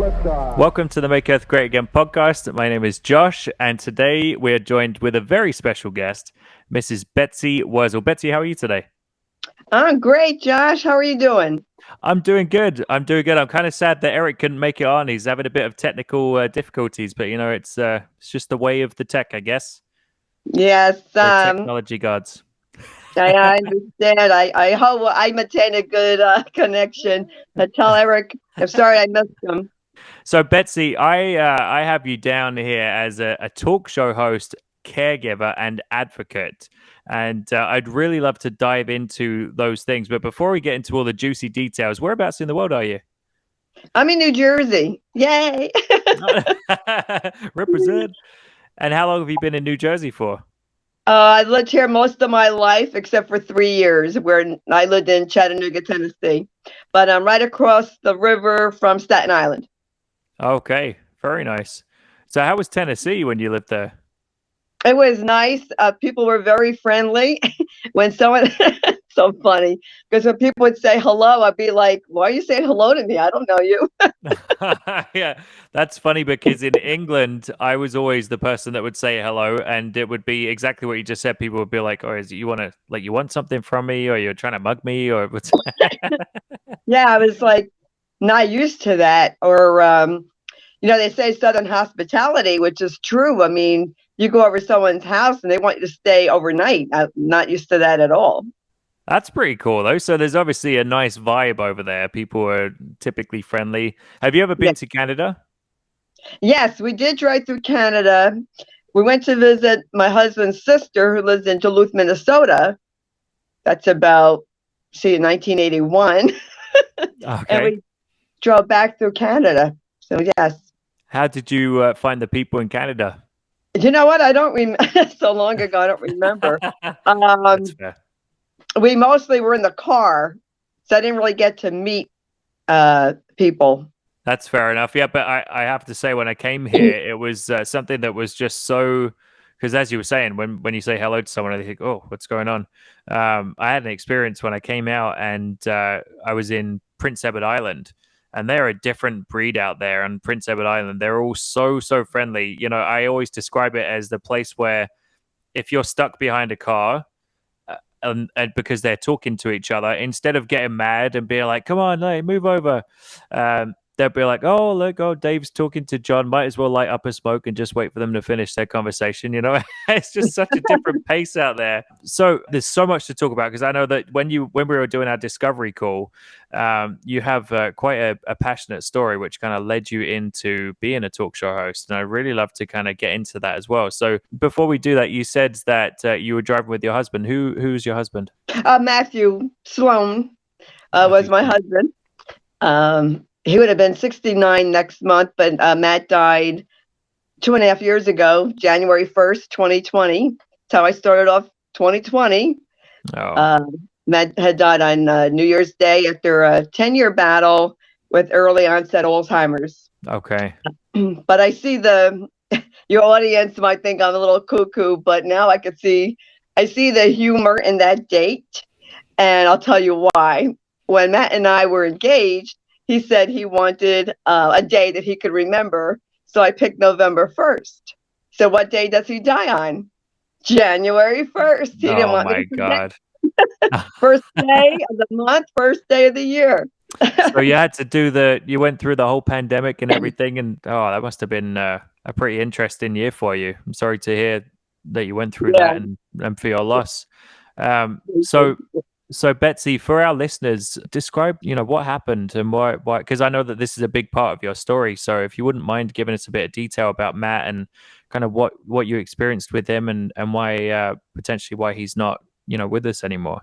Welcome to the Make Earth Great Again podcast. My name is Josh, and today we are joined with a very special guest, Mrs. Betsy Wurzel. Betsy, how are you today? I'm great, Josh. How are you doing? I'm doing good. I'm kind of sad that Eric couldn't make it on. He's having a bit of technical difficulties, but it's just the way of the tech, I guess. Yes, The technology gods. I understand. I hope I maintain a good connection. Tell Eric, I'm sorry I missed him. So, Betsy, I have you down here as a talk show host, caregiver, and advocate. And I'd really love to dive into those things. But before we get into all the juicy details, whereabouts in the world are you? I'm in New Jersey. Yay! Represent. And how long have you been in New Jersey for? I lived here most of my life, except for 3 years, where I lived in Chattanooga, Tennessee. But I'm right across the river from Staten Island. Okay, very nice. So how was Tennessee when you lived there? It was nice. People were very friendly. When someone, so funny, because when people would say hello, I'd be like, why are you saying hello to me? I don't know you. Yeah, that's funny because in England, I was always the person that would say hello, and it would be exactly what you just said. People would be like, "Oh, is it, you want something from me, or you're trying to mug me, or what's?" Yeah, I was like not used to that. Or, they say Southern hospitality, which is true. I mean, you go over someone's house and they want you to stay overnight. I'm not used to that at all. That's pretty cool, though. So there's obviously a nice vibe over there. People are typically friendly. Have you ever been to Canada? Yes, we did drive through Canada. We went to visit my husband's sister who lives in Duluth, Minnesota. That's about, 1981. Okay. And we drove back through Canada. So, yes. How did you find the people in Canada? You know what? I don't remember. So long ago, I don't remember. That's fair. We mostly were in the car, so I didn't really get to meet people. That's fair enough. Yeah, but I have to say, when I came here, it was something that was just so. Because as you were saying, when you say hello to someone, they think, "Oh, what's going on?" I had an experience when I came out, and I was in Prince Edward Island, and they're a different breed out there. On Prince Edward Island, they're all so friendly. I always describe it as the place where if you're stuck behind a car. And because they're talking to each other, instead of getting mad and being like, "Come on, hey, move over," they'll be like, "Oh, look, Dave's talking to John. Might as well light up a smoke and just wait for them to finish their conversation." It's just such a different pace out there. So there's so much to talk about because I know that when we were doing our discovery call, you have quite a passionate story which kind of led you into being a talk show host, and I really love to kind of get into that as well. So before we do that, you said that you were driving with your husband. Who's your husband? Matthew Sloan was my husband. He would have been 69 next month, but Matt died 2.5 years ago, January 1st, 2020. That's how I started off 2020. Matt had died on New Year's Day after a 10-year battle with early onset Alzheimer's. Okay. But I see your audience might think I'm a little cuckoo, but now I see the humor in that date, and I'll tell you why. When Matt and I were engaged, he said he wanted a day that he could remember, so I picked November 1st. So what day does he die on? January 1st. He didn't want me to forget. God. First day of the month, first day of the year. So you had to you went through the whole pandemic and everything, and that must have been a pretty interesting year for you. I'm sorry to hear that you went through that and for your loss. So Betsy, for our listeners, describe, what happened and why, because I know that this is a big part of your story. So if you wouldn't mind giving us a bit of detail about Matt and kind of what you experienced with him and why, potentially why he's not, with us anymore.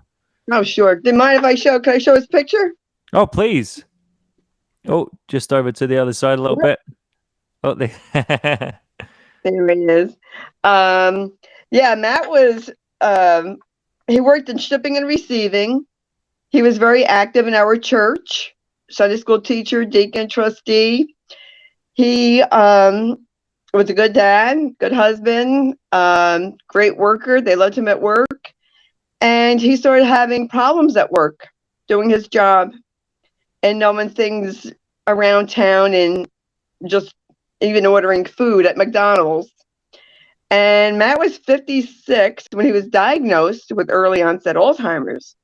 Oh, sure. Do you mind if can I show his picture? Oh, please. Oh, just over to the other side a little bit. Oh, there he is. Matt was, he worked in shipping and receiving. He was very active in our church, Sunday school teacher, deacon, trustee. He was a good dad, good husband, great worker. They loved him at work. And he started having problems at work, doing his job and knowing things around town and just even ordering food at McDonald's. And Matt was 56 when he was diagnosed with early onset Alzheimer's.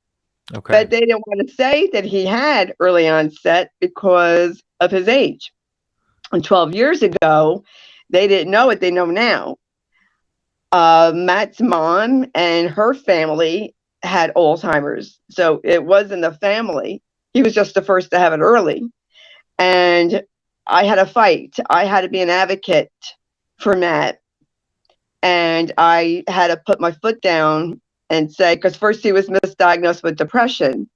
Okay. But they didn't want to say that he had early onset because of his age. And 12 years ago, they didn't know what they know now. Matt's mom and her family had Alzheimer's. So it was in the family. He was just the first to have it early. And I had a fight. I had to be an advocate for Matt. And I had to put my foot down and say, because first he was misdiagnosed with depression.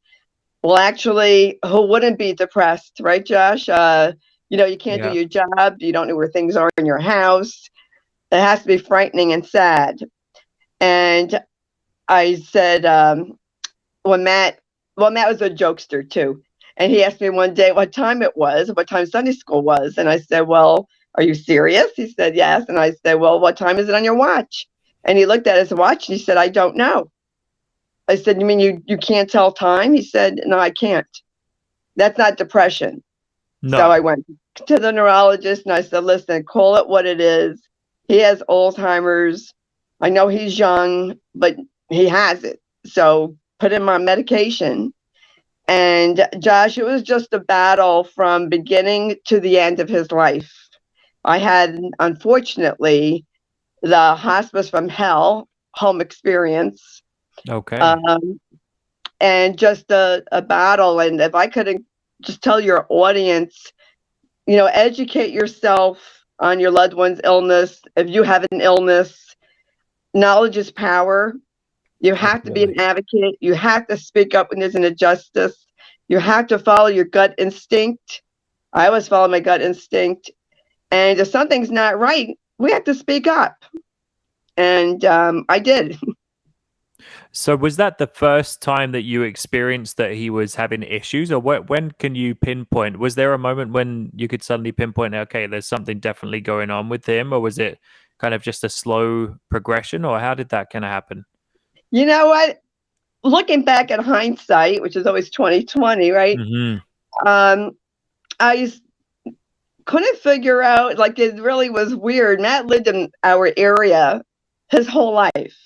Well, actually, who wouldn't be depressed, right, Josh? You can't do your job. You don't know where things are in your house. It has to be frightening and sad. And I said, Matt was a jokester too. And he asked me one day what time it was, what time Sunday school was. And I said, well, are you serious? He said, yes. And I said, well, what time is it on your watch? And he looked at his watch and he said, I don't know. I said, you mean you can't tell time? He said, no, I can't. That's not depression. No. So I went to the neurologist and I said, listen, call it what it is. He has Alzheimer's. I know he's young, but he has it. So put him on medication. And Josh, it was just a battle from beginning to the end of his life. I had, unfortunately, the hospice from hell home experience. Okay. And just a battle. And if I could just tell your audience, educate yourself on your loved one's illness. If you have an illness, knowledge is power. You have to be an advocate. You have to speak up when there's an injustice. You have to follow your gut instinct. I always follow my gut instinct. And if something's not right, we have to speak up. And I did. So was that the first time that you experienced that he was having issues, or when can you pinpoint? Was there a moment when you could suddenly pinpoint, okay, there's something definitely going on with him, or was it kind of just a slow progression, or how did that kind of happen? You know what? Looking back at hindsight, which is always 20/20, right? Mm-hmm. I couldn't figure out, like, it really was weird. Matt lived in our area his whole life.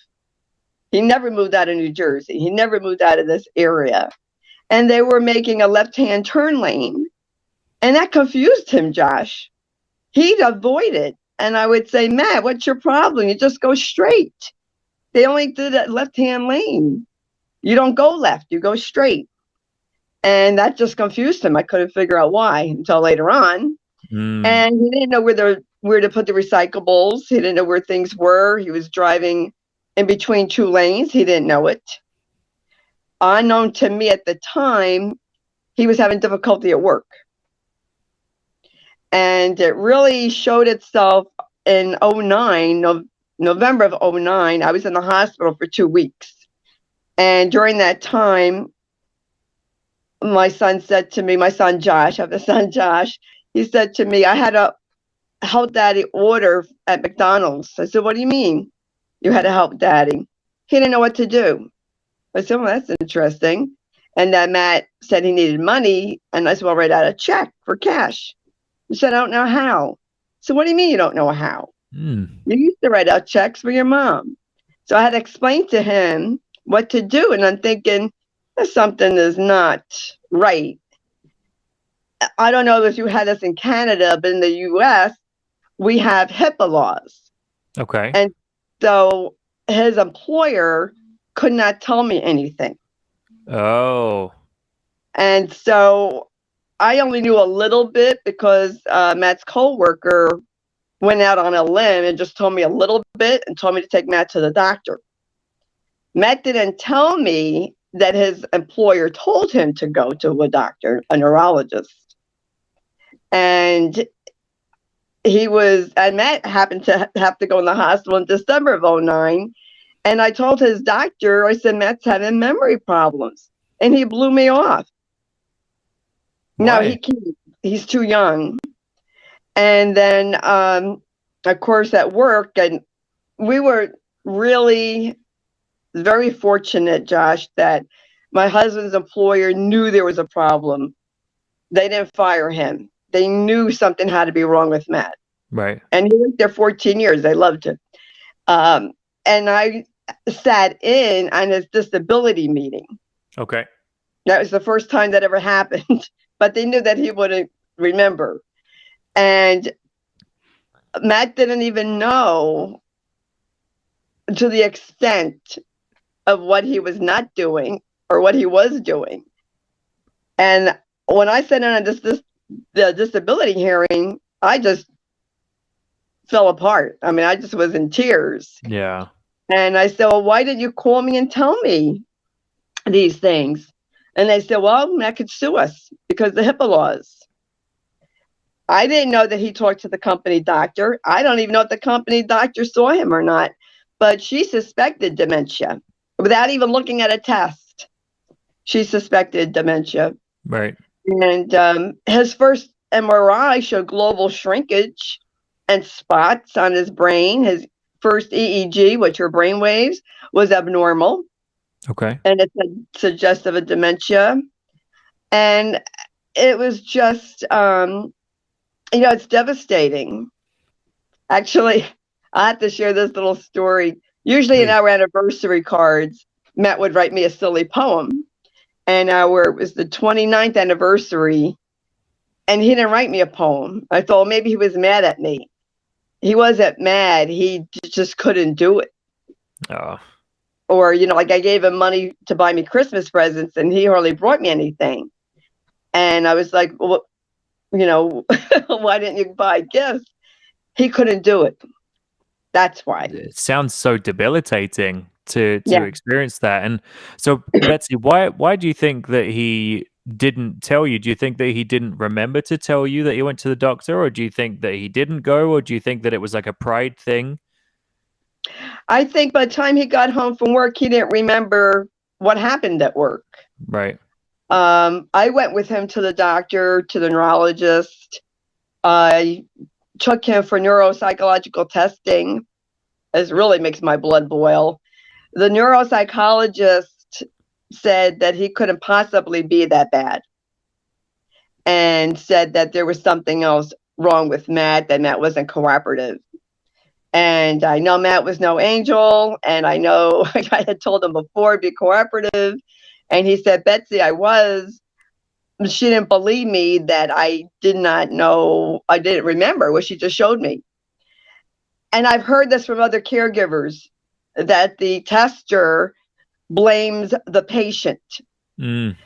He never moved out of New Jersey. He never moved out of this area. And they were making a left-hand turn lane. And that confused him, Josh. He'd avoid it. And I would say, Matt, what's your problem? You just go straight. They only do that left-hand lane. You don't go left, you go straight. And that just confused him. I couldn't figure out why until later on. And he didn't know where to put the recyclables. He didn't know where things were. He was driving in between two lanes. He didn't know it. Unknown to me at the time, he was having difficulty at work. And it really showed itself in 2009, November of 2009. I was in the hospital for 2 weeks. And during that time, my son said to me, my son Josh, I have a son Josh, he said to me, I had to help Daddy order at McDonald's. I said, what do you mean you had to help Daddy? He didn't know what to do. I said, well, that's interesting. And then Matt said he needed money. And I said, well, write out a check for cash. He said, I don't know how. So what do you mean you don't know how? You used to write out checks for your mom. So I had to explain to him what to do. And I'm thinking, something is not right. I don't know if you had this in Canada, but in the US, we have HIPAA laws. Okay. And so his employer could not tell me anything. Oh. And so I only knew a little bit because Matt's coworker went out on a limb and just told me a little bit and told me to take Matt to the doctor. Matt didn't tell me that his employer told him to go to a doctor, a neurologist. And Matt happened to have to go in the hospital in December of 2009. And I told his doctor, I said, Matt's having memory problems. And he blew me off. Why? No, he can't. He's too young. And then, of course, at work, and we were really very fortunate, Josh, that my husband's employer knew there was a problem. They didn't fire him. they knew something had to be wrong with Matt. Right. And he worked there 14 years. They loved him. And I sat in on his disability meeting. Okay. That was the first time that ever happened, but they knew that he wouldn't remember. And Matt didn't even know to the extent of what he was not doing or what he was doing. And when I sat in on the disability hearing, I just fell apart. I mean, I just was in tears. Yeah. And I said, well, why didn't you call me and tell me these things? And they said, well, Matt could sue us because the HIPAA laws. I didn't know that he talked to the company doctor. I don't even know if the company doctor saw him or not, but she suspected dementia without even looking at a test. She suspected dementia. Right. And his first MRI showed global shrinkage and spots on his brain. His first EEG, which are brain waves, was abnormal. Okay. And it's suggestive of dementia. And it was just, it's devastating. Actually, I have to share this little story. Usually in our anniversary cards, Matt would write me a silly poem. And it was the 29th anniversary, and he didn't write me a poem. I thought maybe he was mad at me. He wasn't mad. He just couldn't do it. Oh. Or, like I gave him money to buy me Christmas presents, and he hardly brought me anything. And I was like, well, why didn't you buy gifts? He couldn't do it. That's why. It sounds so debilitating to experience that. And so, Betsy, why do you think that he didn't tell you? Do you think that he didn't remember to tell you that he went to the doctor, or do you think that he didn't go, or do you think that it was like a pride thing? I think by the time he got home from work, he didn't remember what happened at work. Right. I went with him to the doctor, to the neurologist. I took him for neuropsychological testing. This really makes my blood boil. The neuropsychologist said that he couldn't possibly be that bad, and said that there was something else wrong with Matt, that Matt wasn't cooperative. And I know Matt was no angel, and I know I had told him before, be cooperative. And he said, Betsy, I was. She didn't believe me that I did not know, I didn't remember what she just showed me. And I've heard this from other caregivers, that the tester blames the patient. And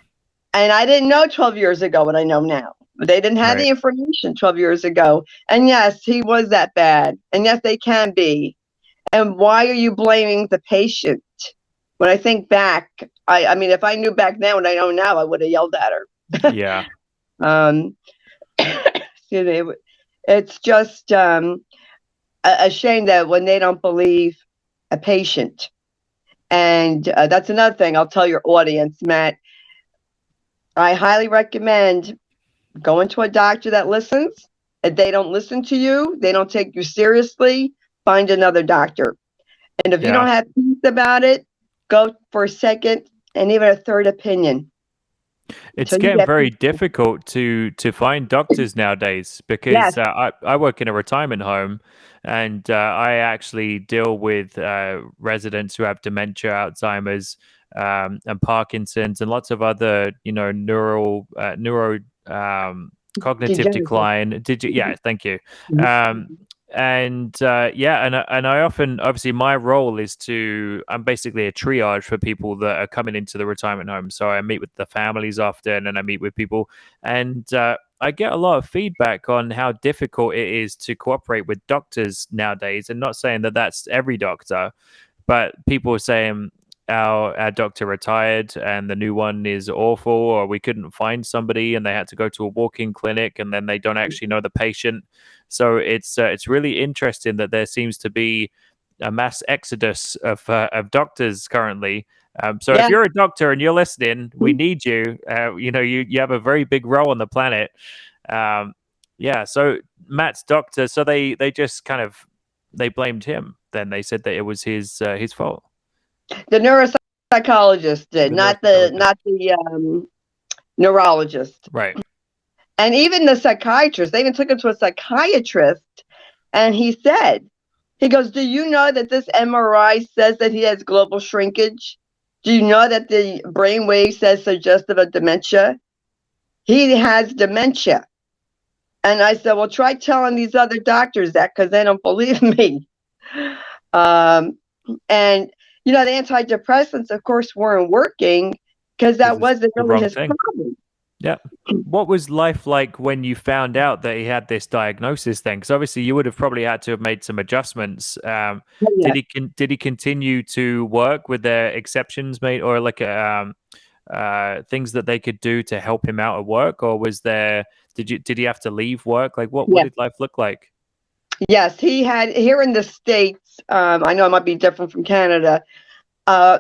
I didn't know 12 years ago what I know now. They didn't have the information 12 years ago. And yes, he was that bad. And yes, they can be. And why are you blaming the patient? When I think back, I mean, if I knew back then what I know now, I would have yelled at her. Yeah. Excuse me. It's just a shame that when they don't believe a patient. And that's another thing I'll tell your audience, Matt. I highly recommend going to a doctor that listens. If they don't listen to you, they don't take you seriously, find another doctor. And if you don't have peace about it, go for a second and even a third opinion. It's getting very difficult to find doctors nowadays, because I work in a retirement home, and I actually deal with residents who have dementia, Alzheimer's, and Parkinson's, and lots of other, neuro cognitive decline. Thank you. And I often, obviously my role is I'm basically a triage for people that are coming into the retirement home. So I meet with the families often, and I meet with people, and I get a lot of feedback on how difficult it is to cooperate with doctors nowadays. And not saying that that's every doctor, but people are saying our doctor retired and the new one is awful, or we couldn't find somebody and they had to go to a walk-in clinic, and then they don't actually know the patient. So it's really interesting that there seems to be a mass exodus of doctors currently. If you're a doctor and you're listening, we need you. You have a very big role on the planet. So Matt's doctor, so they just kind of, they blamed him. Then they said that it was his fault. The neuropsychologist did, not the neurologist. Right. And even the psychiatrist, they even took him to a psychiatrist, and he goes, do you know that this MRI says that he has global shrinkage? Do you know that the brain wave says suggestive of dementia? He has dementia. And I said, well, try telling these other doctors that, because they don't believe me. And, the antidepressants, of course, weren't working because that wasn't really his problem. Yeah. What was life like when you found out that he had this diagnosis then? Because obviously you would have probably had to have made some adjustments. Yeah. Did he continue to work with their exceptions made, or like things that they could do to help him out at work? Or did he have to leave work? Like what did life look like? Yes, he had here in the States. I know it might be different from Canada.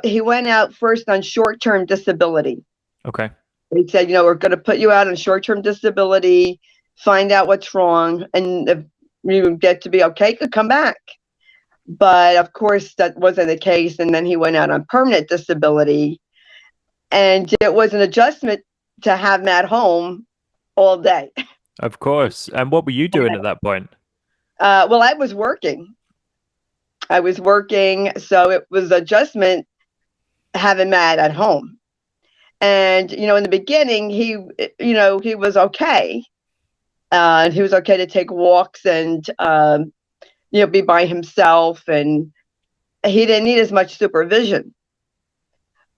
He went out first on short-term disability. Okay. He said, we're going to put you out on short-term disability, find out what's wrong, and if you get to be okay, you could come back. But of course, that wasn't the case. And then he went out on permanent disability, and it was an adjustment to have him at home all day. Of course. And what were you doing at that point? Well, I was working, so it was adjustment having Matt at home. And, in the beginning, he was okay. And he was okay to take walks and, be by himself. And he didn't need as much supervision.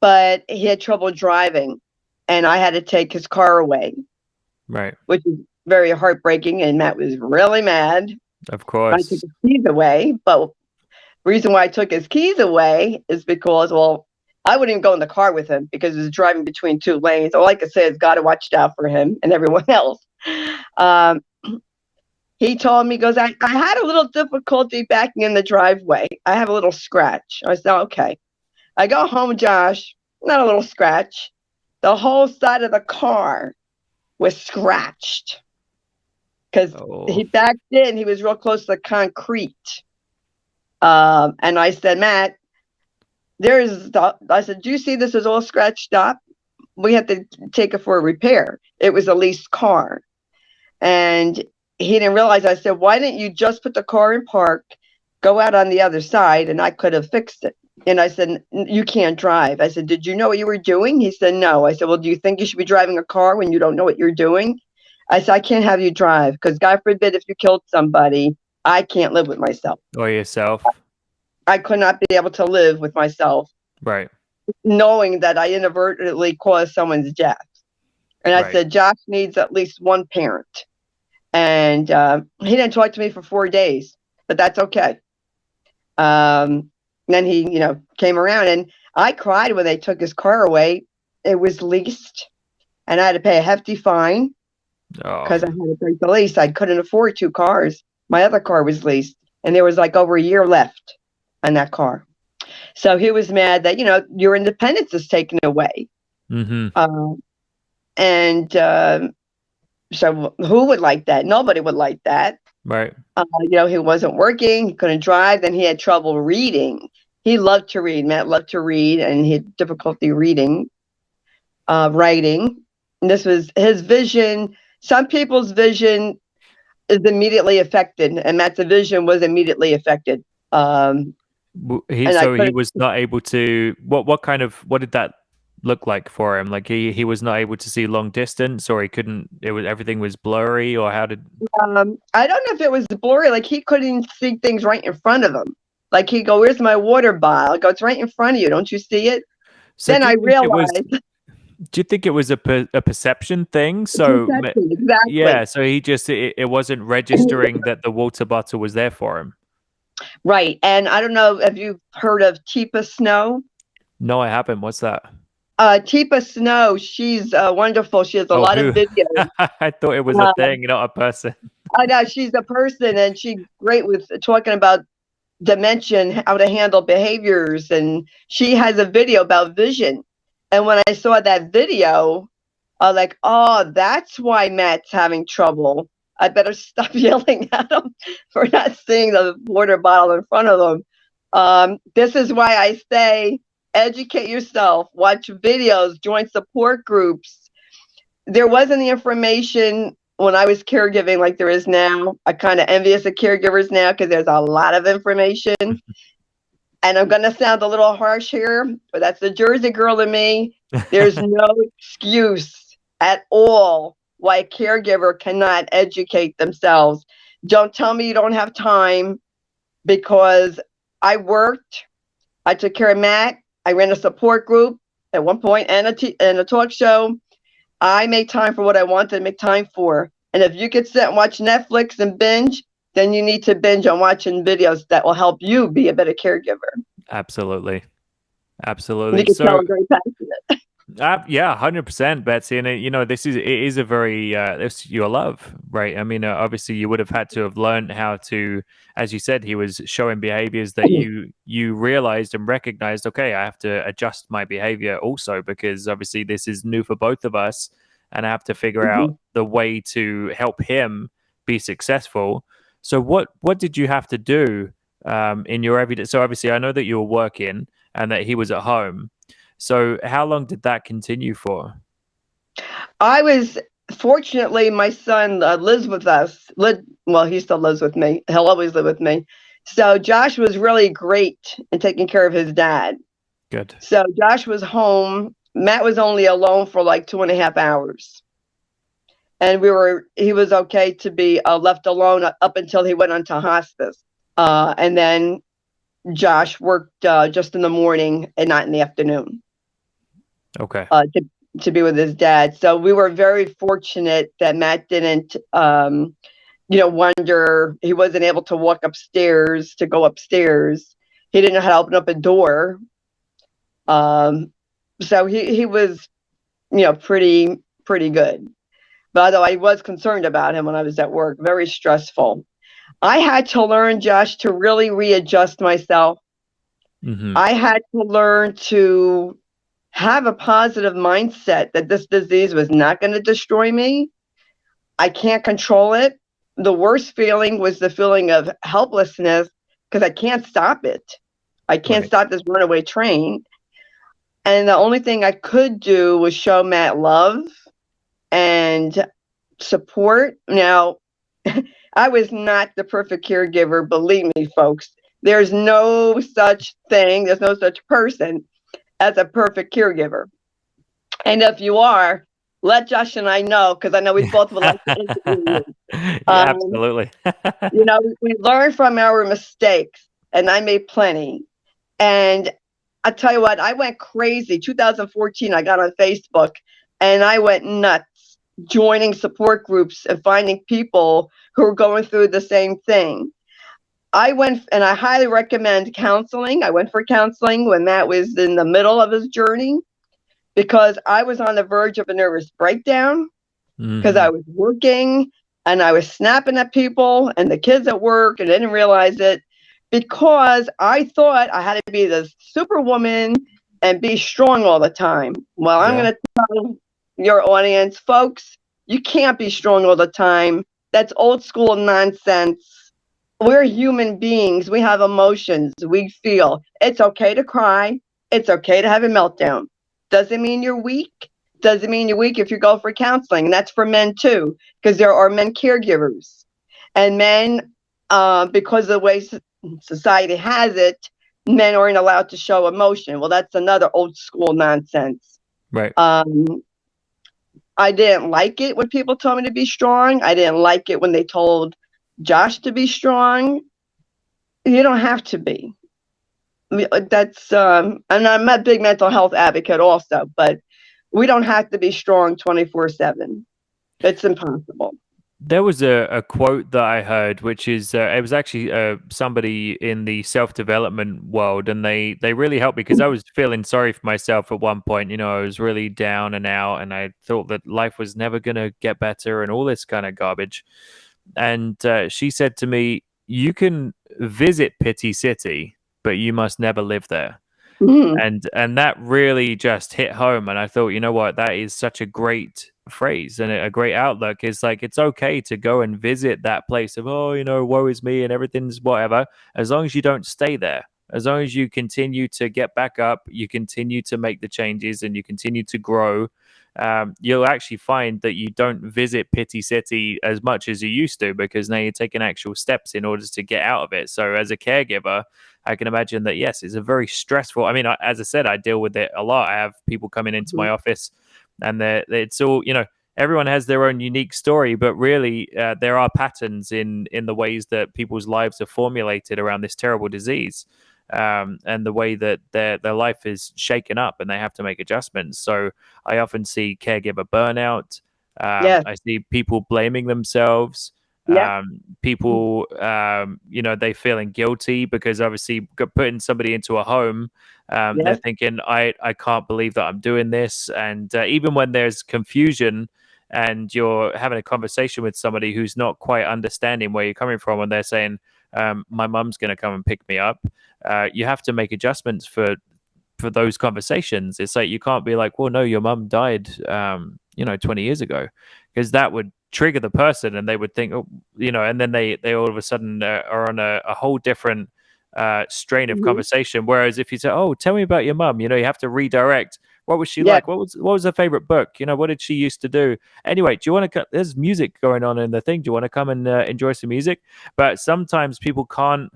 But he had trouble driving. And I had to take his car away. Right. Which is very heartbreaking. And Matt was really mad. Of course. I took his keys away. But the reason why I took his keys away is because, I wouldn't even go in the car with him because he was driving between two lanes. All I could say is God watched out for him and everyone else. He told me, he goes, I had a little difficulty backing in the driveway. I have a little scratch. I said, okay. I go home, Josh, not a little scratch. The whole side of the car was scratched because he backed in. He was real close to the concrete. And I said, Matt, I said, do you see this is all scratched up? We have to take it for a repair. It was a leased car. And he didn't realize. I said, why didn't you just put the car in park, go out on the other side, and I could have fixed it. And I said, you can't drive. I said, did you know what you were doing? He said, no. I said, well, do you think you should be driving a car when you don't know what you're doing? I said, I can't have you drive because God forbid if you killed somebody, I can't live with myself. Or yourself. I could not be able to live with myself. Right. Knowing that I inadvertently caused someone's death. And I said, Josh needs at least one parent. And he didn't talk to me for 4 days, but that's okay. Then he, came around, and I cried when they took his car away. It was leased, and I had to pay a hefty fine because I had to break the lease. I couldn't afford 2 cars. My other car was leased, and there was like over a year left on that car. So he was mad that, your independence is taken away. Mm-hmm. So who would like that? Nobody would like that. Right. He wasn't working. He couldn't drive. Then he had trouble reading. He loved to read. Matt loved to read, and he had difficulty reading, writing. And this was his vision. Some people's vision is immediately affected, and Matt's vision was immediately affected. He was not able to. What did that look like for him? Like he was not able to see long distance, or he couldn't. Everything was blurry, or how did? I don't know if it was blurry. Like he couldn't see things right in front of him. Like he'd go, "Where's my water bottle?" I go, "It's right in front of you. Don't you see it?" So then I realized. Do you think it was a perception thing? So exactly. Yeah. So he just it wasn't registering that the water bottle was there for him. Right. And I don't know if you've heard of Teepa Snow. No, I haven't. What's that? Teepa Snow, she's wonderful. She has a lot of videos. I thought it was a thing, not a person. I know, she's a person, and she's great with talking about dementia and how to handle behaviors. And she has a video about vision. And when I saw that video, I was like, oh, that's why Matt's having trouble. I better stop yelling at him for not seeing the water bottle in front of him. This is why I say, educate yourself, watch videos, join support groups. There wasn't the information when I was caregiving like there is now. I'm kind of envious of caregivers now because there's a lot of information. And I'm going to sound a little harsh here, but that's the Jersey girl in me. There's no excuse at all why a caregiver cannot educate themselves. Don't tell me you don't have time, because I worked. I took care of Matt. I ran a support group at one point and a talk show. I make time for what I want to make time for. And if you could sit and watch Netflix and binge, then you need to binge on watching videos that will help you be a better caregiver. Absolutely. You can tell I'm very passionate. Yeah, 100%, Betsy. And it is a very it's your love, right? I mean, obviously, you would have had to have learned how to, as you said, he was showing behaviors that you realized and recognized. Okay, I have to adjust my behavior also, because obviously this is new for both of us, and I have to figure out the way to help him be successful. So, what did you have to do in your everyday? So, obviously, I know that you were working and that he was at home. So how long did that continue for? Fortunately, my son lives with us. Well, he still lives with me. He'll always live with me. So Josh was really great in taking care of his dad. Good. So Josh was home. Matt was only alone for like 2.5 hours. And he was okay to be left alone up until he went onto hospice. And then Josh worked just in the morning and not in the afternoon. Okay. To be with his dad. So we were very fortunate that Matt didn't, wonder. He wasn't able to walk upstairs to go upstairs. He didn't know how to open up a door. So he was, pretty good. But although I was concerned about him when I was at work, very stressful. I had to learn, Josh, to really readjust myself. I had to learn to have a positive mindset that this disease was not going to destroy me. I can't control it. The worst feeling was the feeling of helplessness, because I can't stop it. I can't stop this runaway train. And the only thing I could do was show Matt love and support. Now, I was not the perfect caregiver, believe me, folks. There's no such thing. There's no such person as a perfect caregiver. And if you are, let Josh and I know, because I know we both would like to interview you. Yeah, absolutely. We learn from our mistakes, and I made plenty. And I tell you what, I went crazy. 2014, I got on Facebook, and I went nuts, joining support groups and finding people who were going through the same thing. I went, and I highly recommend counseling. I went for counseling when Matt was in the middle of his journey, because I was on the verge of a nervous breakdown, because I was working and I was snapping at people and the kids at work, and I didn't realize it, because I thought I had to be the superwoman and be strong all the time. Well, I'm going to tell your audience, folks, you can't be strong all the time. That's old school nonsense. We're human beings. We have emotions. We feel. It's okay to cry. It's okay to have a meltdown. Doesn't mean you're weak. Doesn't mean you're weak if you go for counseling. And that's for men too, because there are men caregivers. And men, because of the way society has it, men aren't allowed to show emotion. Well, that's another old school nonsense. Right. I didn't like it when people told me to be strong. I didn't like it when they told Josh to be strong. You don't have to be. That's and I'm a big mental health advocate also, but we don't have to be strong 24/7. It's impossible. There was a quote that I heard, which is it was actually somebody in the self-development world, and they really helped me, because I was feeling sorry for myself at one point. I was really down and out, and I thought that life was never going to get better and all this kind of garbage. And she said to me, "You can visit Pity City, but you must never live there." And that really just hit home. And I thought, you know what, that is such a great phrase and a great outlook. It's like, it's okay to go and visit that place of, woe is me and everything's whatever, as long as you don't stay there. As long as you continue to get back up, you continue to make the changes, and you continue to grow. you'll actually find that you don't visit Pity City as much as you used to, because now you're taking actual steps in order to get out of it. So as a caregiver, I can imagine that, yes, it's a very stressful. I mean, as I said, I deal with it a lot. I have people coming into my office, and it's all, everyone has their own unique story, but really there are patterns in the ways that people's lives are formulated around this terrible disease, and the way that their life is shaken up, and they have to make adjustments. So I often see caregiver burnout. Yes. I see people blaming themselves. Yeah. People, they feeling guilty because obviously putting somebody into a home, they're Yes. thinking, I can't believe that I'm doing this. And even when there's confusion and you're having a conversation with somebody who's not quite understanding where you're coming from, and they're saying, my mum's going to come and pick me up, you have to make adjustments for those conversations. It's like, you can't be like, well, no, your mum died 20 years ago, because that would trigger the person, and they would think, and then they all of a sudden are on a whole different strain of conversation. Whereas if you say, oh, tell me about your mum, you have to redirect. What was she like? What was her favorite book? What did she used to do? Anyway, do you want to? There's music going on in the thing. Do you want to come and enjoy some music? But sometimes people can't.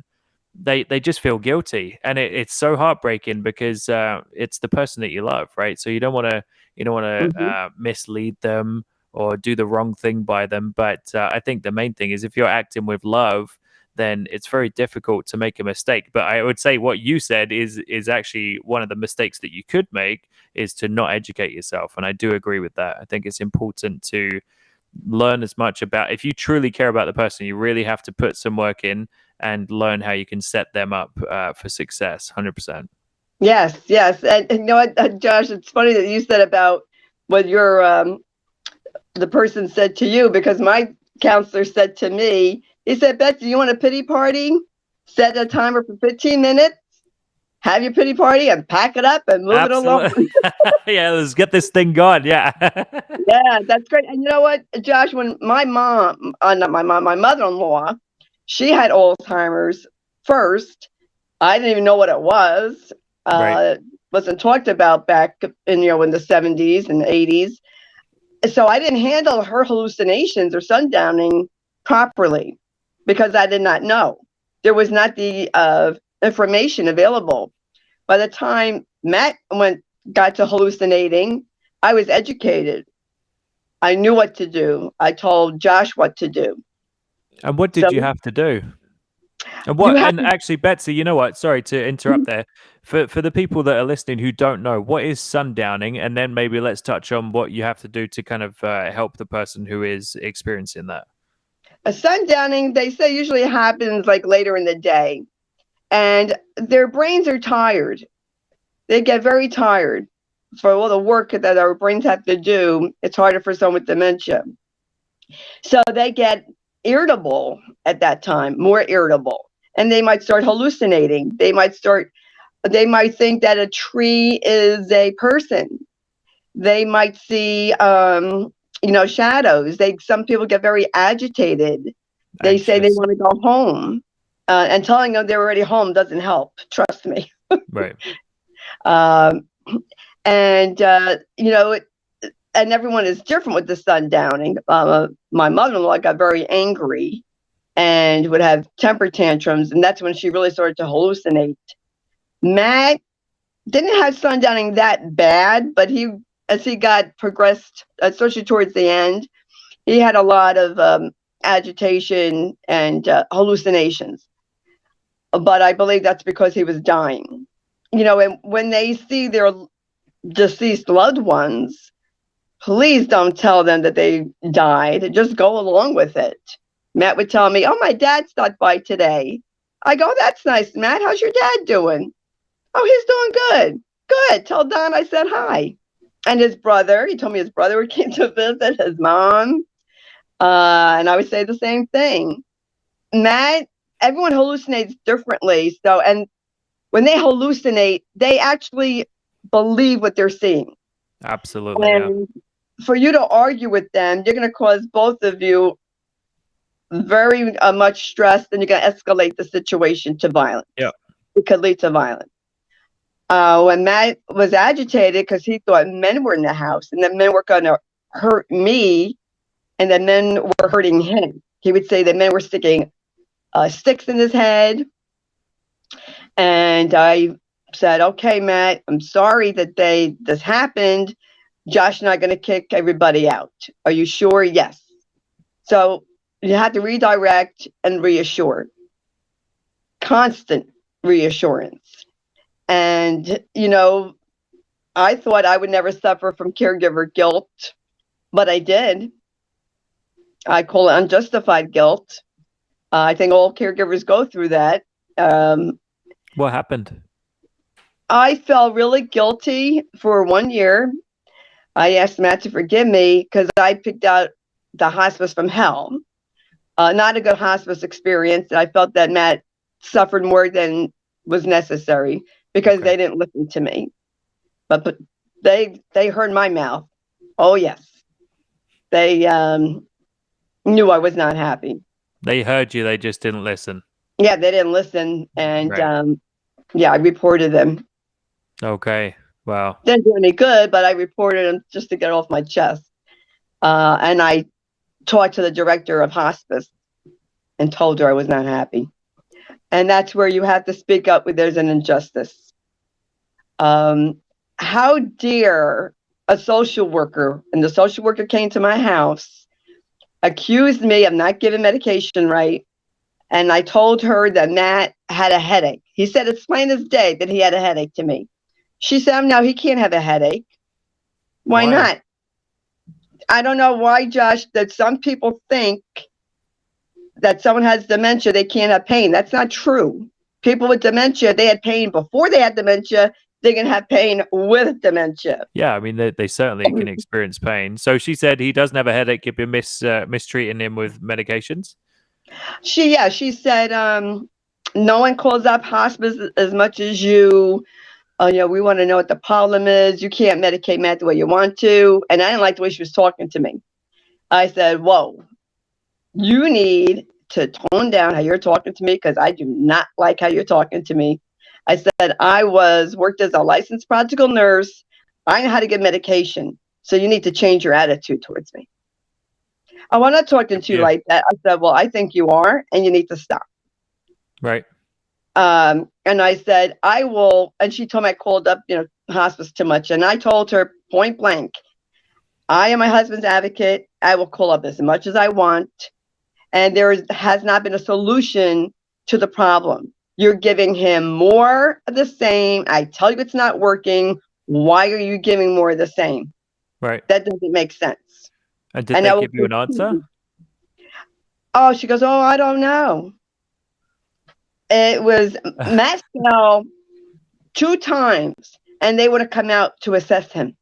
They just feel guilty, and it's so heartbreaking, because it's the person that you love, right? So you don't want to mislead them or do the wrong thing by them. But I think the main thing is, if you're acting with love, then it's very difficult to make a mistake. But I would say what you said is actually one of the mistakes that you could make, is to not educate yourself. And I do agree with that. I think it's important to learn as much about, if you truly care about the person, you really have to put some work in and learn how you can set them up for success. 100%. Yes. And you know what, Josh, it's funny that you said about what your the person said to you, because my counselor said to me, he said, Betsy, you want a pity party? Set a timer for 15 minutes, have your pity party, and pack it up and move it along. Yeah, let's get this thing going. Yeah. Yeah, that's great. And you know what, Josh, when my mom, not my mom, my mother-in-law, she had Alzheimer's first. I didn't even know what it was. Right. It wasn't talked about back in in the 70s and 80s. So I didn't handle her hallucinations or sundowning properly, because I did not know. There was not the information available. By the time Matt got to hallucinating, I was educated. I knew what to do. I told Josh what to do. And what did you have to do? And actually, Betsy, you know what? Sorry to interrupt there. For the people that are listening who don't know, what is sundowning? And then maybe let's touch on what you have to do to kind of help the person who is experiencing that. A sundowning, they say, usually happens like later in the day, and their brains are tired. They get very tired for all the work that our brains have to do. It's harder for someone with dementia. So they get irritable at that time, more irritable, and they might start hallucinating. They might think that a tree is a person. They might see shadows. Some people get very agitated. They say they want to go home, and telling them they're already home doesn't help. Trust me. Right. And everyone is different with the sundowning. My mother-in-law got very angry and would have temper tantrums, and that's when she really started to hallucinate. Matt didn't have sundowning that bad, but as he got progressed, especially towards the end, he had a lot of agitation and hallucinations. But I believe that's because he was dying. And when they see their deceased loved ones, please don't tell them that they died. Just go along with it. Matt would tell me, oh, my dad stopped by today. I go, that's nice, Matt. How's your dad doing? Oh, he's doing good. Good. Tell Don I said hi. And his brother, he told me his brother came to visit, his mom. And I would say the same thing. Matt, everyone hallucinates differently. So, and when they hallucinate, they actually believe what they're seeing. Absolutely. And for you to argue with them, you're going to cause both of you very much stress, and you're going to escalate the situation to violence. Yeah. It could lead to violence. when Matt was agitated because he thought men were in the house and the men were going to hurt me and the men were hurting him. He would say the men were sticking sticks in his head. And I said, okay, Matt, I'm sorry that this happened. Josh and I are going to kick everybody out. Are you sure? Yes. So you have to redirect and reassure. Constant reassurance. And, I thought I would never suffer from caregiver guilt, but I did. I call it unjustified guilt. I think all caregivers go through that. What happened? I felt really guilty for 1 year. I asked Matt to forgive me because I picked out the hospice from hell. Not a good hospice experience. I felt that Matt suffered more than was necessary because they didn't listen to me. But they heard my mouth. Oh, yes. They knew I was not happy. They heard you. They just didn't listen. Yeah, they didn't listen. And I reported them. Okay. Wow. Didn't do any good, but I reported them just to get it off my chest. And I talked to the director of hospice and told her I was not happy. And that's where you have to speak up when there's an injustice. How dare a social worker, and the social worker came to my house, accused me of not giving medication right. And I told her that Matt had a headache. He said it's plain as day that he had a headache to me. She said, no, he can't have a headache. Why not? I don't know why, Josh, that some people think that someone has dementia, they can't have pain. That's not true. People with dementia, they had pain before they had dementia. They can have pain with dementia. Yeah, I mean, they certainly can experience pain. So she said he doesn't have a headache if you're mistreating him with medications? She said, no one calls up hospice as much as you. We want to know what the problem is. You can't medicate Matt the way you want to. And I didn't like the way she was talking to me. I said, whoa, you need to tone down how you're talking to me because I do not like how you're talking to me. I said, I worked as a licensed practical nurse. I know how to give medication. So you need to change your attitude towards me. I'm not talking to you like that. I said, well, I think you are, and you need to stop. Right. And I said, I will. And she told me I called up, hospice too much. And I told her point blank, I am my husband's advocate. I will call up as much as I want. And has not been a solution to the problem. You're giving him more of the same. I tell you it's not working. Why are you giving more of the same? Right. That doesn't make sense. And did they give you an answer? Oh, she goes, oh, I don't know. It was Matt fell 2 times, and they would have come out to assess him.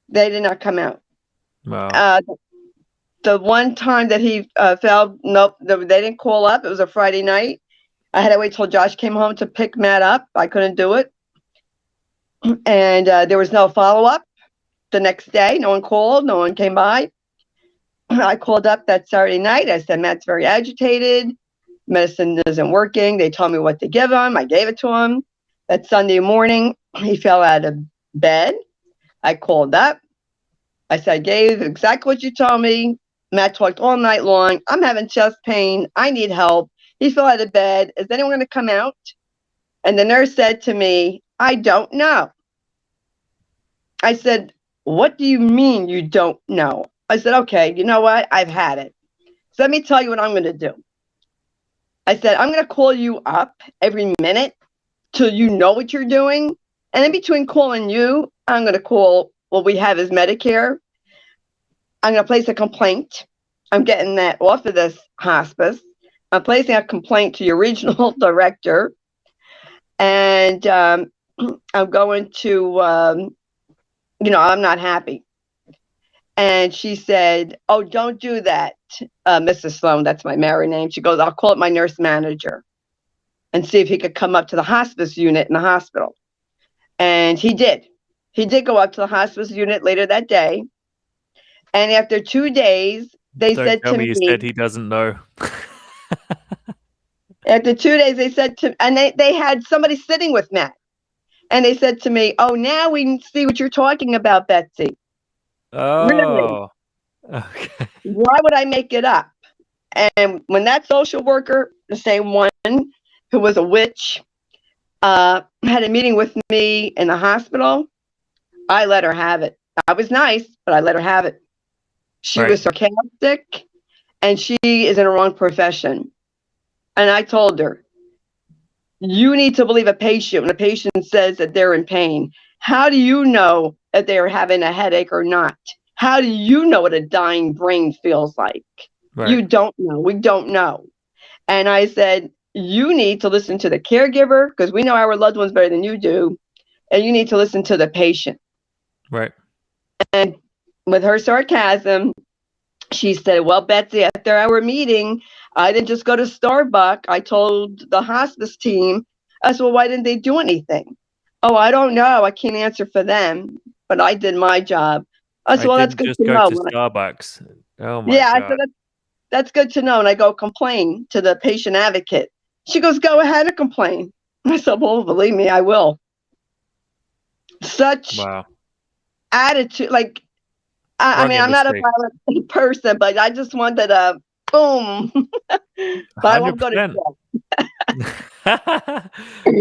They did not come out. Wow. The one time that he fell, nope, they didn't call up. It was a Friday night. I had to wait till Josh came home to pick Matt up. I couldn't do it. And there was no follow-up the next day. No one called. No one came by. I called up that Saturday night. I said, Matt's very agitated. Medicine isn't working. They told me what to give him. I gave it to him. That Sunday morning, he fell out of bed. I called up. I said, I gave exactly what you told me. Matt talked all night long. I'm having chest pain. I need help. He fell out of bed. Is anyone going to come out? And the nurse said to me, I don't know. I said, what do you mean you don't know? I said, okay, you know what? I've had it. So let me tell you what I'm going to do. I said, I'm going to call you up every minute till you know what you're doing. And in between calling you, I'm going to call what we have is Medicare. I'm going to place a complaint. I'm getting that off of this hospice. I'm placing a complaint to your regional director. And I'm going to, I'm not happy. And she said, oh, don't do that, Mrs. Sloan. That's my married name. She goes, I'll call it my nurse manager and see if he could come up to the hospice unit in the hospital. And he did. He did go up to the hospice unit later that day. And after 2 days, they said to me, you said he doesn't know. After 2 days, they said to, and they had somebody sitting with Matt. And they said to me, "Oh, now we see what you're talking about, Betsy." Really? Oh, okay. Why would I make it up? And when that social worker, the same one who was a witch, had a meeting with me in the hospital, I let her have it. I was nice, but I let her have it. She Right. was sarcastic, and she is in a wrong profession. And I told her, you need to believe a patient when a patient says that they're in pain. How do you know if they're having a headache or not? How do you know what a dying brain feels like? Right. You don't know. We don't know. And I said, you need to listen to the caregiver because we know our loved ones better than you do. And you need to listen to the patient. Right. And with her sarcasm, she said, well, Betsy, after our meeting, I didn't just go to Starbucks. I told the hospice team, I said, well, why didn't they do anything? Oh, I don't know. I can't answer for them, but I did my job. I said, I well, that's didn't good just to go know. to Starbucks. Oh my Yeah, I said, God. that's good to know. And I go complain to the patient advocate. She goes, go ahead and complain. I said, well, believe me, I will. Such Wow. attitude. Like, I Wrong mean, I'm not a industry. violent person, but I just wanted a boom. But I won't go to 100%. jail.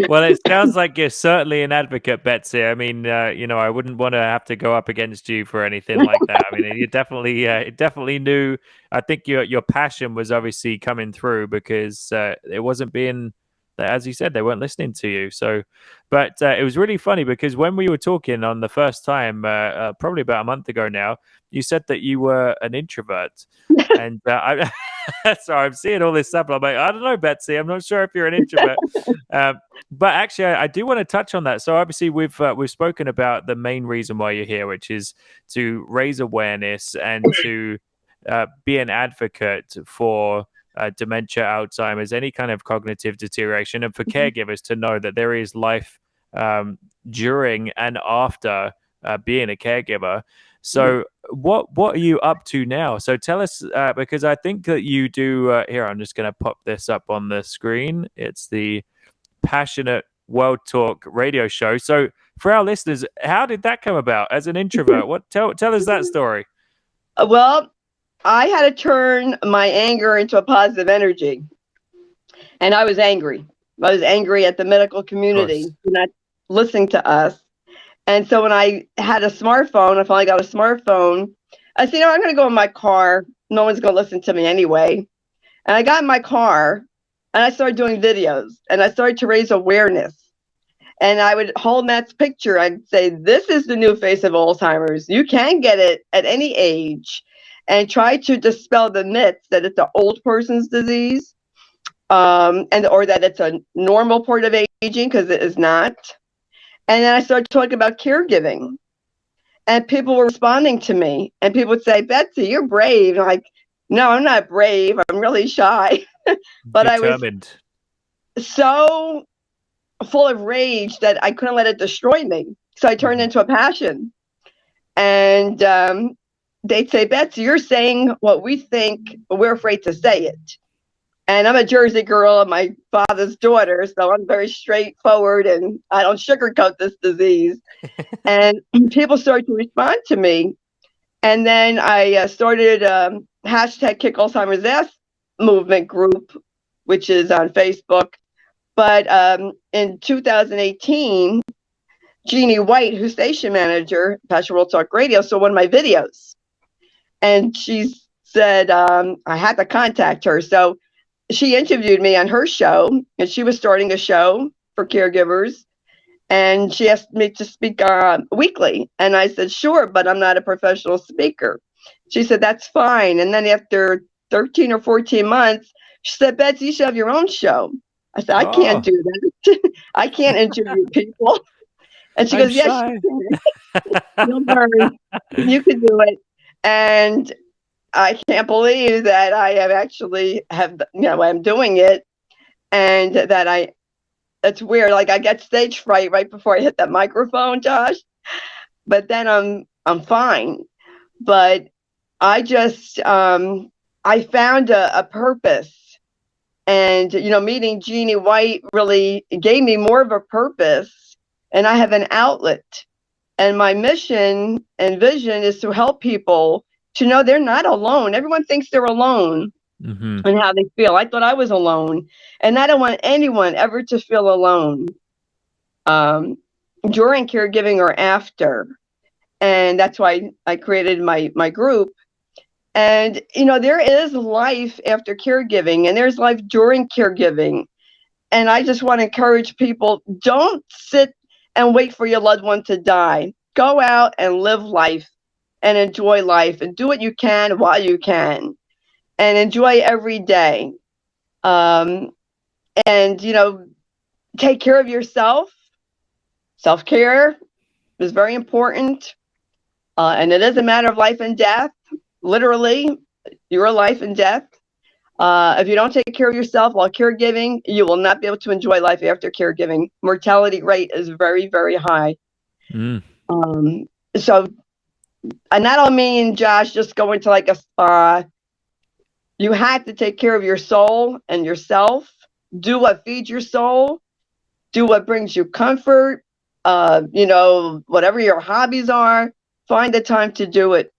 Well, it sounds like you're certainly an advocate, Betsy. I mean, I wouldn't want to have to go up against you for anything like that. I mean, you definitely knew. I think your passion was obviously coming through because it wasn't being, as you said, they weren't listening to you. So, but it was really funny because when we were talking on the first time, probably about a month ago now, you said that you were an introvert, and so I'm seeing all this stuff. And I'm like, I don't know, Betsy. I'm not sure if you're an introvert. But actually, I do want to touch on that. So obviously, we've spoken about the main reason why you're here, which is to raise awareness and to be an advocate for dementia, Alzheimer's, any kind of cognitive deterioration, and for caregivers to know that there is life during and after being a caregiver. So what are you up to now? So tell us, because I think that you do. Here, I'm just going to pop this up on the screen. It's the Passionate World Talk radio show. So for our listeners, how did that come about as an introvert? Tell us that story. Well, I had to turn my anger into a positive energy. And I was angry. I was angry at the medical community for not listening to us. And so when I had a smartphone, I finally got a smartphone. I said, I'm going to go in my car. No one's going to listen to me anyway. And I got in my car and I started doing videos and I started to raise awareness. And I would hold Matt's picture. I'd say, this is the new face of Alzheimer's. You can get it at any age, and try to dispel the myths that it's an old person's disease, or that it's a normal part of aging, because it is not. And then I started talking about caregiving, and people were responding to me, and people would say, Betsy, you're brave. And I'm like, no, I'm not brave. I'm really shy. But Determined. I was so full of rage that I couldn't let it destroy me. So I turned into a passion. And they'd say, Betsy, you're saying what we think, but we're afraid to say it. And I'm a Jersey girl and my father's daughter, so I'm very straightforward and I don't sugarcoat this disease. And people started to respond to me. And then I started hashtag Kick Alzheimer's Ass movement group, which is on Facebook. But in 2018, Jeannie White, who's station manager, Passion World Talk Radio, saw one of my videos. And she said I had to contact her. So she interviewed me on her show, and she was starting a show for caregivers. And she asked me to speak weekly. And I said, sure, but I'm not a professional speaker. She said, that's fine. And then after 13 or 14 months, she said, Betsy, you should have your own show. I said, I can't do that. I can't interview people. And she goes, yes, you can. You'll learn. You can do it. And I can't believe that I have actually I'm doing it. And that it's weird. Like, I get stage fright right before I hit that microphone, Josh. But then I'm fine. But I just, I found a purpose. And, meeting Jeannie White really gave me more of a purpose and I have an outlet. And my mission and vision is to help people to know they're not alone. Everyone thinks they're alone Mm-hmm. and how they feel. I thought I was alone, and I don't want anyone ever to feel alone during caregiving or after. And that's why I created my group. And, there is life after caregiving, and there's life during caregiving. And I just want to encourage people, don't sit and wait for your loved one to die. Go out and live life and enjoy life and do what you can while you can and enjoy every day. And, take care of yourself. Self-care is very important. And it is a matter of life and death. Literally, your life and death. If you don't take care of yourself while caregiving, you will not be able to enjoy life after caregiving. Mortality rate is very, very high. So, and that don't mean, Josh, just going to like a spa. You have to take care of your soul and yourself. Do what feeds your soul. Do what brings you comfort. Whatever your hobbies are, find the time to do it.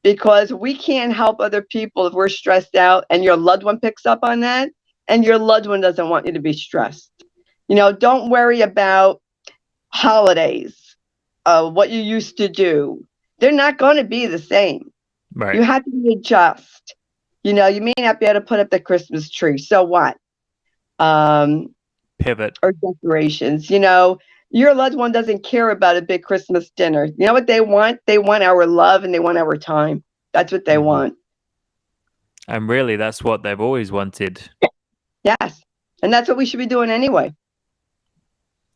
Because we can't help other people if we're stressed out and your loved one picks up on that and your loved one doesn't want you to be stressed. Don't worry about holidays, what you used to do. They're not going to be the same. Right. You have to adjust. You may not be able to put up the Christmas tree. So what? Pivot. Or decorations. Your loved one doesn't care about a big Christmas dinner. You know what they want? They want our love and they want our time. That's what they want. And really, that's what they've always wanted. Yes. And that's what we should be doing anyway.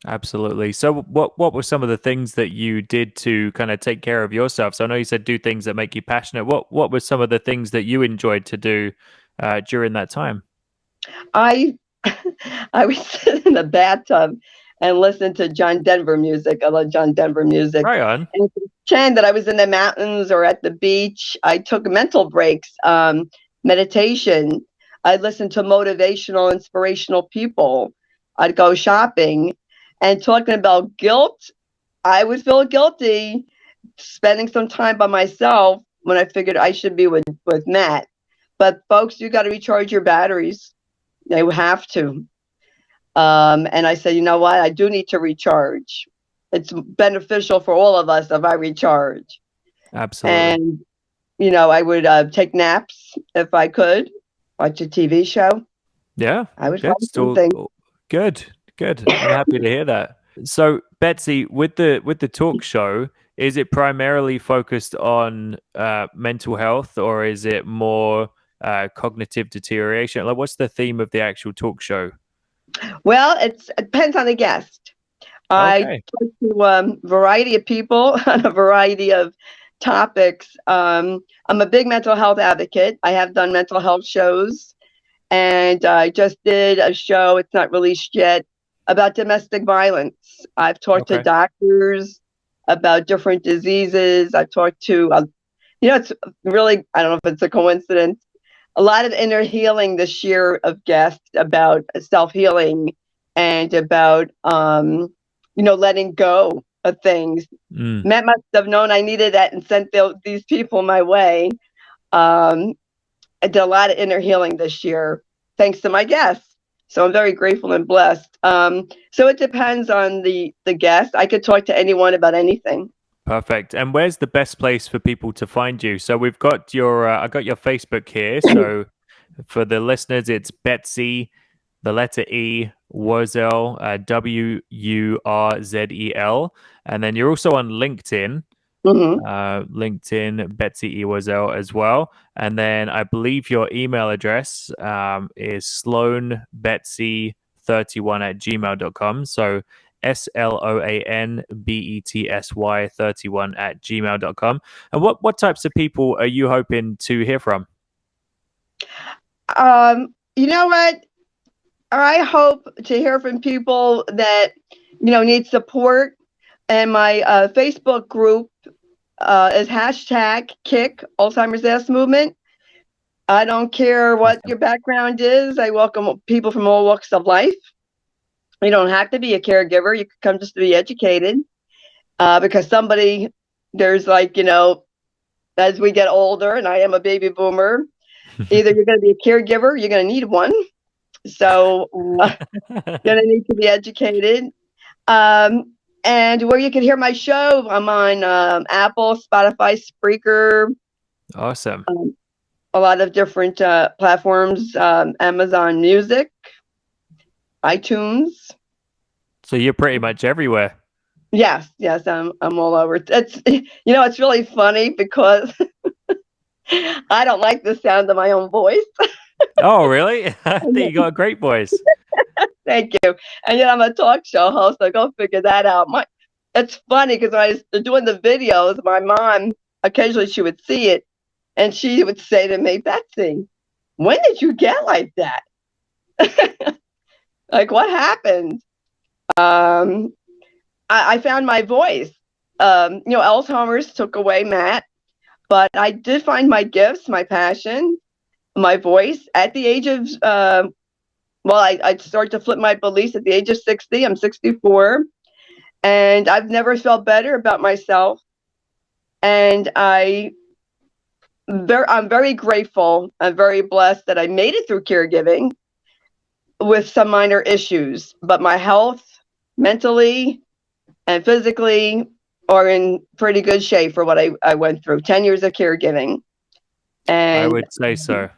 Absolutely. So what were some of the things that you did to kind of take care of yourself? So I know you said do things that make you passionate. What were some of the things that you enjoyed to do during that time? I would sit in the bathtub and listen to John Denver music. I love John Denver music. Right on. And pretend that I was in the mountains or at the beach. I took mental breaks, meditation. I'd listen to motivational, inspirational people. I'd go shopping. And talking about guilt, I would feel guilty spending some time by myself when I figured I should be with Matt. But folks, you got to recharge your batteries. They have to. And I said, you know what? I do need to recharge. It's beneficial for all of us if I recharge. Absolutely. And, I would take naps if I could, watch a TV show. Yeah. I would find something. Good. I'm happy to hear that. So, Betsy, with the talk show, is it primarily focused on mental health, or is it more cognitive deterioration? Like, what's the theme of the actual talk show? Well, it depends on the guest. I talk to a variety of people on a variety of topics. I'm a big mental health advocate. I have done mental health shows, and I just did a show, it's not released yet, about domestic violence. I've talked to doctors about different diseases. I've talked to, it's really, I don't know if it's a coincidence, a lot of inner healing this year of guests about self-healing and about, letting go of things. Matt must have known I needed that and sent these people my way. I did a lot of inner healing this year, thanks to my guests. So I'm very grateful and blessed. So it depends on the guest. I could talk to anyone about anything. Perfect. And where's the best place for people to find you? So we've got I got your Facebook here. So for the listeners, it's Betsy, the letter E, Wurzel, Wurzel. And then you're also on LinkedIn. LinkedIn, Betsy E. Wurzel as well. And then I believe your email address is sloanbetsy31@gmail.com. So SLOANBETSY31@gmail.com. And what types of people are you hoping to hear from? You know what? I hope to hear from people that, need support. And my Facebook group is #Kick Alzheimer's Ass Movement. I don't care what your background is. I welcome people from all walks of life. You don't have to be a caregiver. You could come just to be educated, because there's like, as we get older, and I am a baby boomer, either you're going to be a caregiver, you're going to need one. So you're going to need to be educated. And where you can hear my show, I'm on Apple, Spotify, Spreaker. Awesome. A lot of different platforms, Amazon Music, iTunes. So you're pretty much everywhere. Yes, I'm all over. It's really funny because I don't like the sound of my own voice. Oh, really? I think you got a great voice. Thank you. And yet I'm a talk show host, so go figure that out. It's funny because when I was doing the videos, my mom, occasionally she would see it, and she would say to me, "Betsy, when did you get like that? Like, what happened?" I found my voice. Alzheimer's took away Matt, but I did find my gifts, my passion, my voice at the age of, I started to flip my beliefs at the age of 60. I'm 64, and I've never felt better about myself. And I'm very grateful. I'm very blessed that I made it through caregiving with some minor issues, but my health, mentally and physically, are in pretty good shape for what I went through. 10 years of caregiving. And I would say so.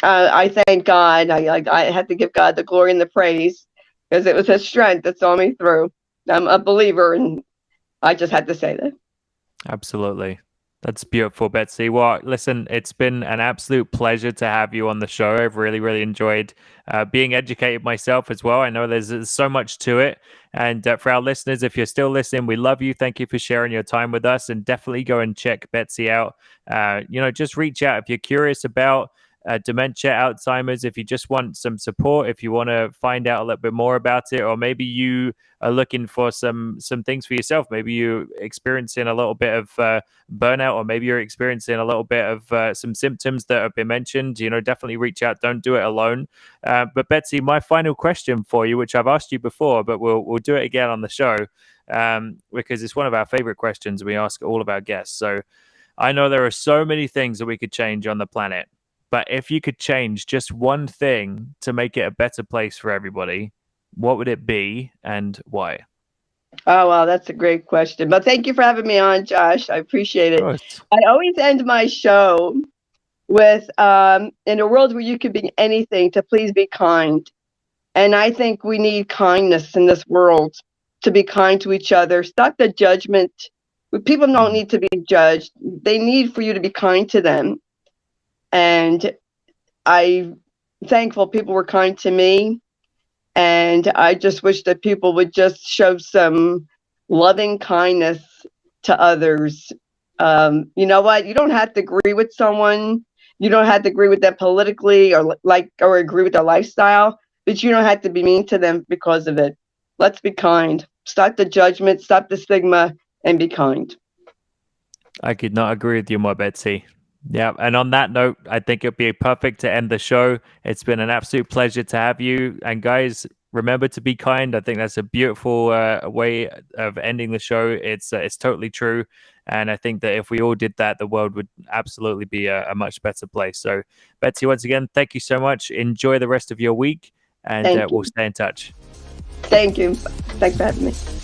I thank God. I had to give God the glory and the praise, because it was His strength that saw me through. I'm a believer, and I just had to say that. Absolutely. That's beautiful, Betsy. Well, listen, it's been an absolute pleasure to have you on the show. I've really, really enjoyed being educated myself as well. I know there's so much to it. And for our listeners, if you're still listening, we love you. Thank you for sharing your time with us. And definitely go and check Betsy out. Just reach out if you're curious about dementia, Alzheimer's, if you just want some support, if you want to find out a little bit more about it, or maybe you are looking for some things for yourself. Maybe you're experiencing a little bit of burnout, or maybe you're experiencing a little bit of some symptoms that have been mentioned. Definitely reach out. Don't do it alone. But Betsy, my final question for you, which I've asked you before, but we'll do it again on the show, because it's one of our favorite questions we ask all of our guests. So I know there are so many things that we could change on the planet, but if you could change just one thing to make it a better place for everybody, what would it be and why? Oh, wow, that's a great question. But thank you for having me on, Josh. I appreciate it. I always end my show with, in a world where you could be anything, to please be kind. And I think we need kindness in this world, to be kind to each other. Stop the judgment. People don't need to be judged. They need for you to be kind to them. And I'm thankful people were kind to me. And I just wish that people would just show some loving kindness to others. You know what? You don't have to agree with someone. You don't have to agree with them politically, or agree with their lifestyle, but you don't have to be mean to them because of it. Let's be kind. Stop the judgment, stop the stigma, and be kind. I could not agree with you more, Betsy. Yeah, and on that note, I think it'd be perfect to end the show. It's been an absolute pleasure to have you. And guys, remember to be kind. I think that's a beautiful way of ending the show. It's totally true. And I think that if we all did that, the world would absolutely be a much better place. So, Betsy, once again, thank you so much. Enjoy the rest of your week, and we'll stay in touch. Thank you. Thanks for having me.